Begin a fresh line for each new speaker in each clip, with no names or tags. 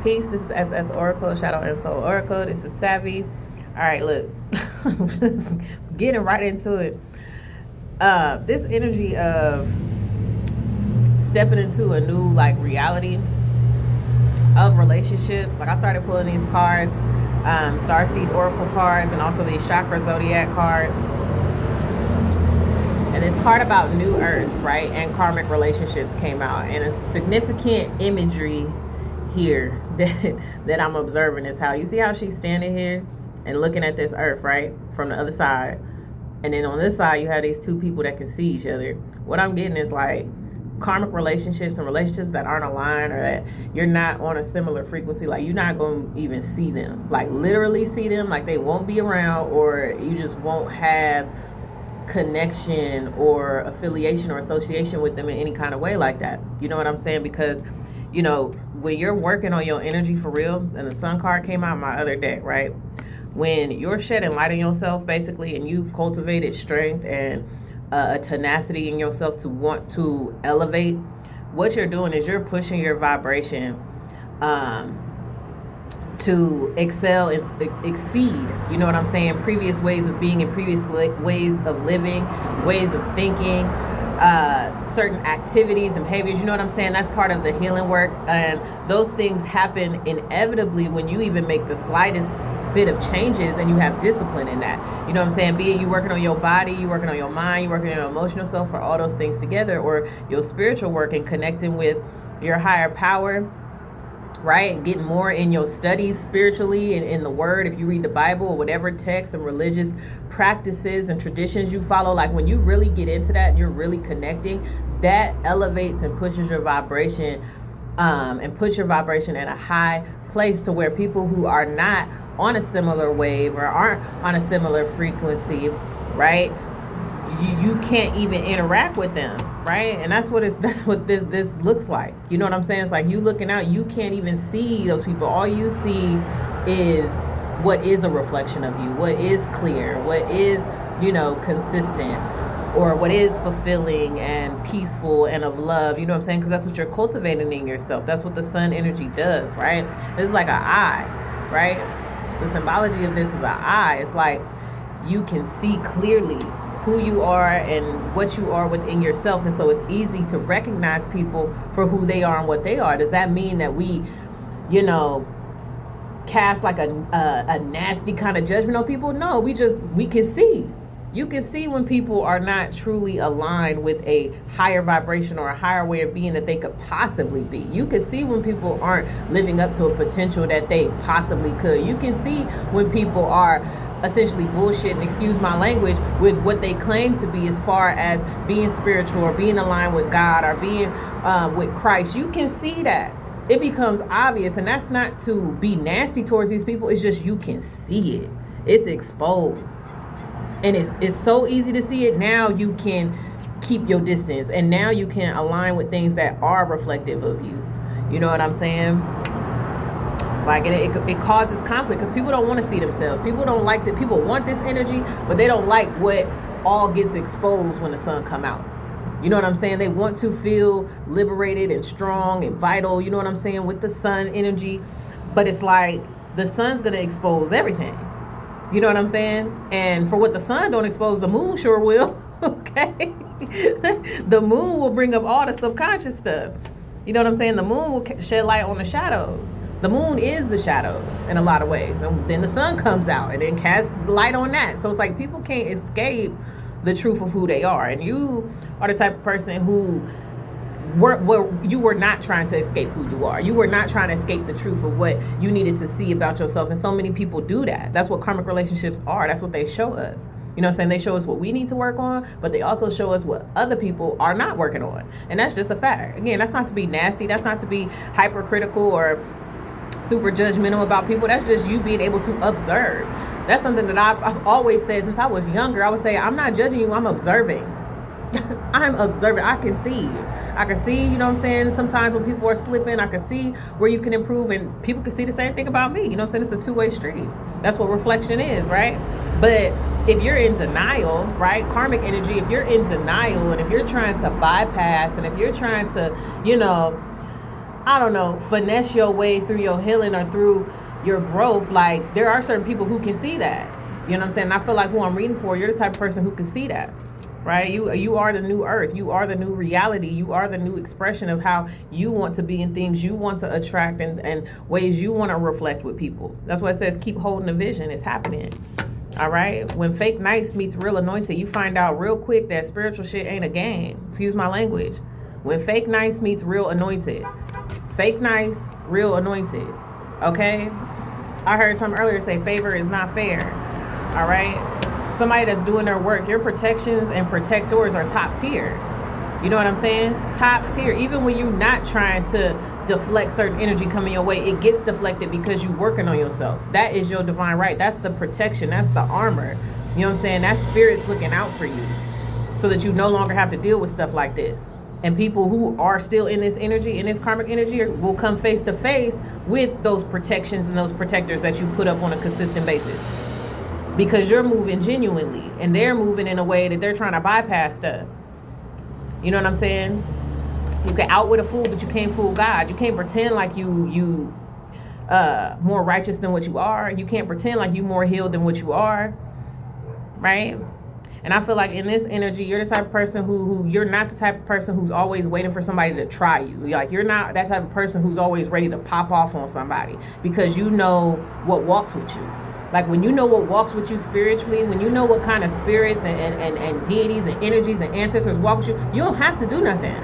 Peace. This is S.S.Oracle, Shadow and Soul Oracle. This is Savvy. All right, look, just getting right into it. This energy of stepping into a new reality of relationship. Like I started pulling these cards, Starseed Oracle cards, and also these Chakra Zodiac cards. And this card about New Earth, right, and karmic relationships came out, and a significant imagery here that I'm observing is how you see how she's standing here and looking at this earth, right, from the other side, and then on this side you have these two people that can see each other. What I'm getting is karmic relationships and relationships that aren't aligned, or that you're not on a similar frequency. You're not going to even see them, literally see them, they won't be around, or you just won't have connection or affiliation or association with them in any kind of way like that. You know what I'm saying? Because when you're working on your energy for real, and the sun card came out my other deck, right? When you're shedding light on yourself, basically, and you cultivated strength and a tenacity in yourself to want to elevate, what you're doing is you're pushing your vibration to excel and exceed, you know what I'm saying, previous ways of being and previous ways of living, ways of thinking, certain activities and behaviors, you know what I'm saying? That's part of the healing work, and those things happen inevitably when you even make the slightest bit of changes and you have discipline in that, you know what I'm saying? Be it you working on your body, you working on your mind, you working on your emotional self, or all those things together, or your spiritual work and connecting with your higher power, right? Getting more in your studies spiritually and in the word, if you read the Bible or whatever text and religious practices and traditions you follow, when you really get into that and you're really connecting, that elevates and pushes your vibration, and puts your vibration at a high place to where people who are not on a similar wave or aren't on a similar frequency, right, you can't even interact with them, right? And that's what this looks like. You know what I'm saying? It's you looking out, you can't even see those people. All you see is what is a reflection of you, what is clear, what is, consistent, or what is fulfilling and peaceful and of love, you know what I'm saying? Because that's what you're cultivating in yourself. That's what the sun energy does, right? It's like an eye, right? The symbology of this is an eye. It's you can see clearly who you are and what you are within yourself, and so it's easy to recognize people for who they are and what they are. Does that mean that we, cast a nasty kind of judgment on people? No, we can see. You can see when people are not truly aligned with a higher vibration or a higher way of being that they could possibly be. You can see when people aren't living up to a potential that they possibly could. You can see when people are essentially bullshitting, excuse my language, with what they claim to be as far as being spiritual or being aligned with God or being with Christ. You can see that. It becomes obvious, and that's not to be nasty towards these people. It's just you can see it. It's exposed. And it's so easy to see it. Now you can keep your distance, and now you can align with things that are reflective of you. You know what I'm saying? It causes conflict because people don't want to see themselves. People don't like that. People want this energy, but they don't like what all gets exposed when the sun come out. You know what I'm saying? They want to feel liberated and strong and vital, you know what I'm saying, with the sun energy. But it's the sun's going to expose everything. You know what I'm saying? And for what the sun don't expose, the moon sure will. Okay? The moon will bring up all the subconscious stuff. You know what I'm saying? The moon will shed light on the shadows. The moon is the shadows in a lot of ways. And then the sun comes out and then casts light on that. So it's people can't escape the truth of who they are. And you are the type of person who you were not trying to escape who you are. You were not trying to escape the truth of what you needed to see about yourself. And so many people do that. That's what karmic relationships are. That's what they show us. You know what I'm saying? They show us what we need to work on, but they also show us what other people are not working on. And that's just a fact. Again, that's not to be nasty. That's not to be hypercritical or super judgmental about people. That's just you being able to observe. That's something that I've always said since I was younger. I would say, I'm not judging you, I'm observing. I'm observing. I can see you. I can see, you know what I'm saying? Sometimes when people are slipping, I can see where you can improve, and people can see the same thing about me. You know what I'm saying? It's a two-way street. That's what reflection is, right? But if you're in denial, right? Karmic energy, if you're in denial and if you're trying to bypass and if you're trying to, I don't know, finesse your way through your healing or through your growth. Like, there are certain people who can see that. You know what I'm saying? And I feel like who I'm reading for, you're the type of person who can see that. Right? You are the new earth. You are the new reality. You are the new expression of how you want to be and things you want to attract and ways you want to reflect with people. That's why it says keep holding the vision. It's happening. All right? When fake nice meets real anointed, you find out real quick that spiritual shit ain't a game. Excuse my language. When fake nice meets real anointed. Fake nice, real anointed. Okay? I heard something earlier say favor is not fair. All right? Somebody that's doing their work, your protections and protectors are top tier. You know what I'm saying? Top tier. Even when you're not trying to deflect certain energy coming your way, it gets deflected because you're working on yourself. That is your divine right. That's the protection. That's the armor. You know what I'm saying? That spirit's looking out for you so that you no longer have to deal with stuff like this. And people who are still in this energy, in this karmic energy, will come face to face with those protections and those protectors that you put up on a consistent basis. Because you're moving genuinely and they're moving in a way that they're trying to bypass stuff. You know what I'm saying? You can outwit a fool, but you can't fool God. You can't pretend like you more righteous than what you are. You can't pretend like you more healed than what you are. Right? And I feel like in this energy, you're the type of person who you're not the type of person who's always waiting for somebody to try you. Like, you're not that type of person who's always ready to pop off on somebody because you know what walks with you. Like, when you know what walks with you spiritually, when you know what kind of spirits and deities and energies and ancestors walk with you, you don't have to do nothing.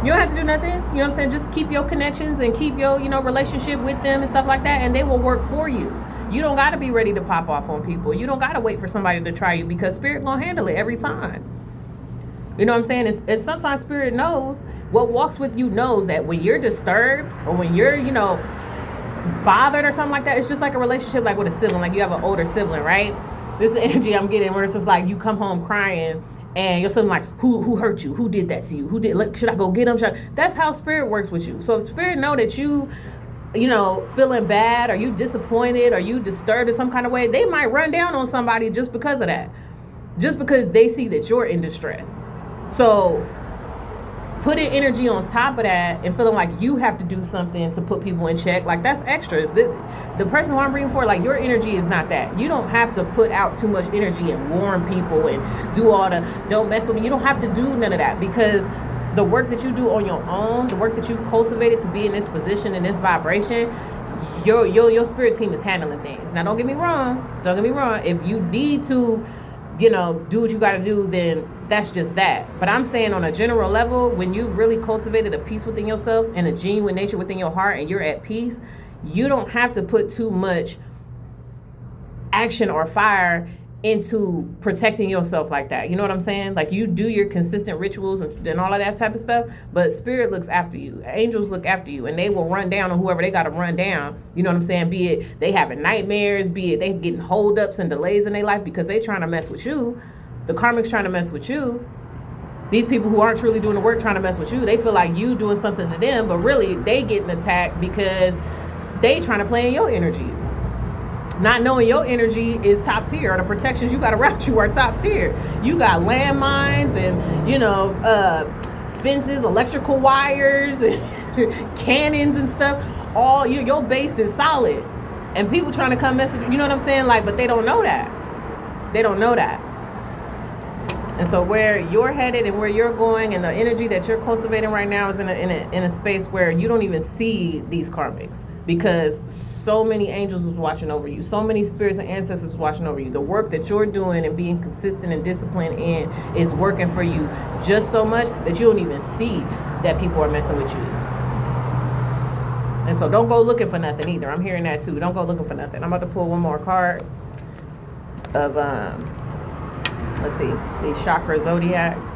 You don't have to do nothing. You know what I'm saying? Just keep your connections and keep your, relationship with them and stuff like that, and they will work for you. You don't got to be ready to pop off on people. You don't got to wait for somebody to try you because spirit gonna handle it every time. You know what I'm saying? And sometimes spirit knows, what walks with you knows that when you're disturbed or when you're, bothered or something like that, it's just like a relationship like with a sibling. Like, you have an older sibling, right? This is the energy I'm getting where it's just like you come home crying and your sibling like, who hurt you? Who did that to you? Should I go get them? That's how spirit works with you. So if spirit know that you feeling bad or you disappointed or you disturbed in some kind of way, they might run down on somebody just because of that. Just because they see that you're in distress. So putting energy on top of that and feeling like you have to do something to put people in check, like, that's extra. The person who I'm reading for, like, your energy is not that. You don't have to put out too much energy and warn people and do all the don't mess with me. You don't have to do none of that because the work that you do on your own, the work that you've cultivated to be in this position, in this vibration, your spirit team is handling things. Now, don't get me wrong. If you need to, do what you got to do, then that's just that. But I'm saying on a general level, when you've really cultivated a peace within yourself and a genuine nature within your heart and you're at peace, you don't have to put too much action or fire into protecting yourself like that. You know what I'm saying? Like, you do your consistent rituals and all of that type of stuff, but spirit looks after you. Angels look after you, and they will run down on whoever they got to run down. You know what I'm saying? Be it they having nightmares, be it they getting holdups and delays in their life because they trying to mess with you. The karmic's trying to mess with you. These people who aren't truly doing the work trying to mess with you, they feel like you doing something to them, but really they getting attacked because they trying to play in your energy. Not knowing your energy is top tier, or the protections you got around you are top tier. You got landmines and, fences, electrical wires, and cannons and stuff. All your base is solid. And people trying to come mess with you, you know what I'm saying? Like, but they don't know that. And so where you're headed and where you're going and the energy that you're cultivating right now is in a space where you don't even see these karmics, because so many angels is watching over you. So many spirits and ancestors watching over you. The work that you're doing and being consistent and disciplined in is working for you just so much that you don't even see that people are messing with you. And so don't go looking for nothing either. I'm hearing that too. Don't go looking for nothing. I'm about to pull one more card of, let's see, these Chakra Zodiacs.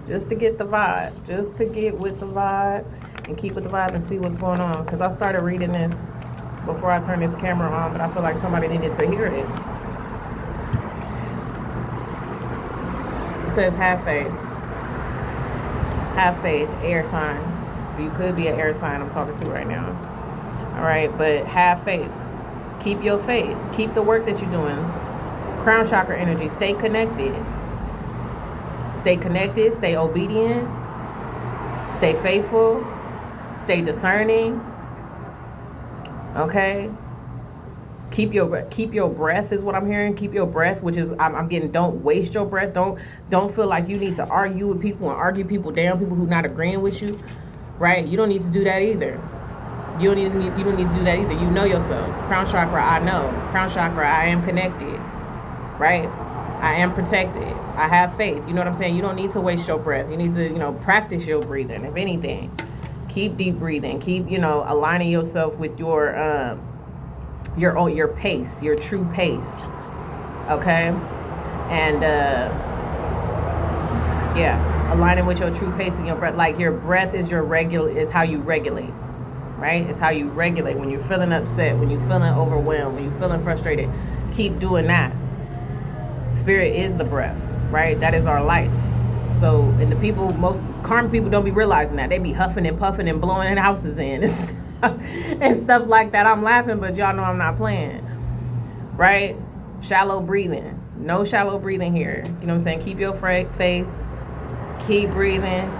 Just to get the vibe. Just to get with the vibe. And keep with the vibe and see what's going on. Because I started reading this before I turned this camera on, but I feel like somebody needed to hear it. It says, have faith. Have faith, air sign. So you could be an air sign I'm talking to right now. All right, but have faith. Keep your faith. Keep the work that you're doing. Crown chakra energy. Stay connected. Stay connected. Stay obedient. Stay faithful. Stay discerning. Okay? Keep your breath is what I'm hearing. Keep your breath, which is I'm getting. Don't waste your breath. Don't feel like you need to argue with people and argue people down. People who not agreeing with you, right? You don't need to do that either. You don't need to do that either. You know yourself. Crown chakra, I know. Crown chakra, I am connected, right? I am protected. I have faith. You know what I'm saying? You don't need to waste your breath. You need to practice your breathing. If anything, keep deep breathing. Keep aligning yourself with your pace, your true pace. Okay? And aligning with your true pace and your breath. Like your breath is is how you regulate. Right? It's how you regulate. When you're feeling upset, when you're feeling overwhelmed, when you're feeling frustrated, keep doing that. Spirit is the breath, right? That is our life. So, and most karmic people don't be realizing that. They be huffing and puffing and blowing houses in and stuff like that. I'm laughing, but y'all know I'm not playing, right? Shallow breathing. No shallow breathing here. You know what I'm saying? Keep your faith. Keep breathing.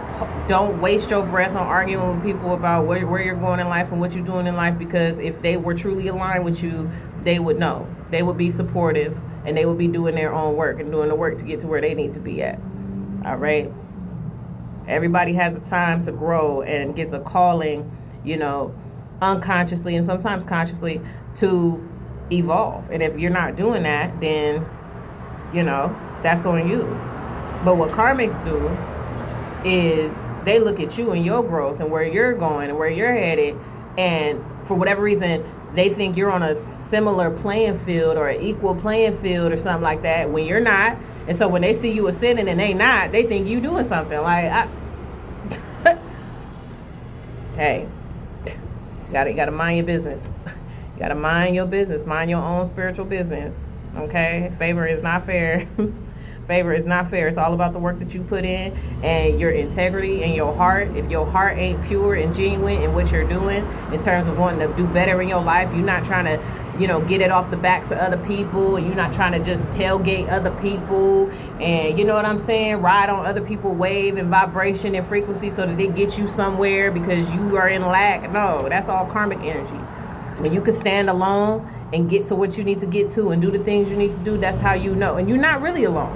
Don't waste your breath on arguing with people about where you're going in life and what you're doing in life, because if they were truly aligned with you, they would know. They would be supportive, and they would be doing their own work and doing the work to get to where they need to be at. All right? Everybody has a time to grow and gets a calling, unconsciously and sometimes consciously, to evolve. And if you're not doing that, then, that's on you. But what karmics do is they look at you and your growth and where you're going and where you're headed, and for whatever reason they think you're on a similar playing field or an equal playing field or something like that, when you're not. And so when they see you ascending and they not, they think you doing something like hey, you gotta mind your business. You gotta mind your business. Mind your own spiritual business. Okay? Favor is not fair. Favor is not fair. It's all about the work that you put in and your integrity and your heart. If your heart ain't pure and genuine in what you're doing in terms of wanting to do better in your life, you're not trying to, get it off the backs of other people, and you're not trying to just tailgate other people and, you know what I'm saying, ride on other people's wave and vibration and frequency so that it gets you somewhere because you are in lack. No, that's all karmic energy. When you can stand alone and get to what you need to get to and do the things you need to do, that's how you know. And you're not really alone.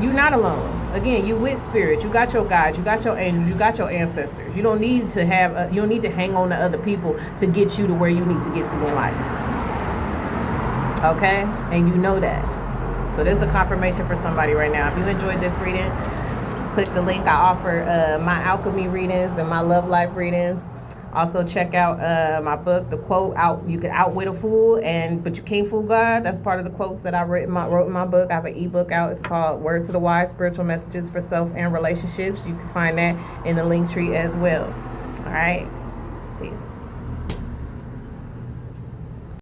You're not alone. Again, you with spirit. You got your guides. You got your angels. You got your ancestors. You don't need to you don't need to hang on to other people to get you to where you need to get to in life. Okay? And you know that. So this is a confirmation for somebody right now. If you enjoyed this reading, just click the link. I offer my alchemy readings and my love life readings. Also check out my book, The Quote, You Can Outwit a Fool, but you can't fool God. That's part of the quotes that I wrote in my book. I have an ebook out. It's called Words to the Wise, Spiritual Messages for Self and Relationships. You can find that in the link tree as well. All right. Peace.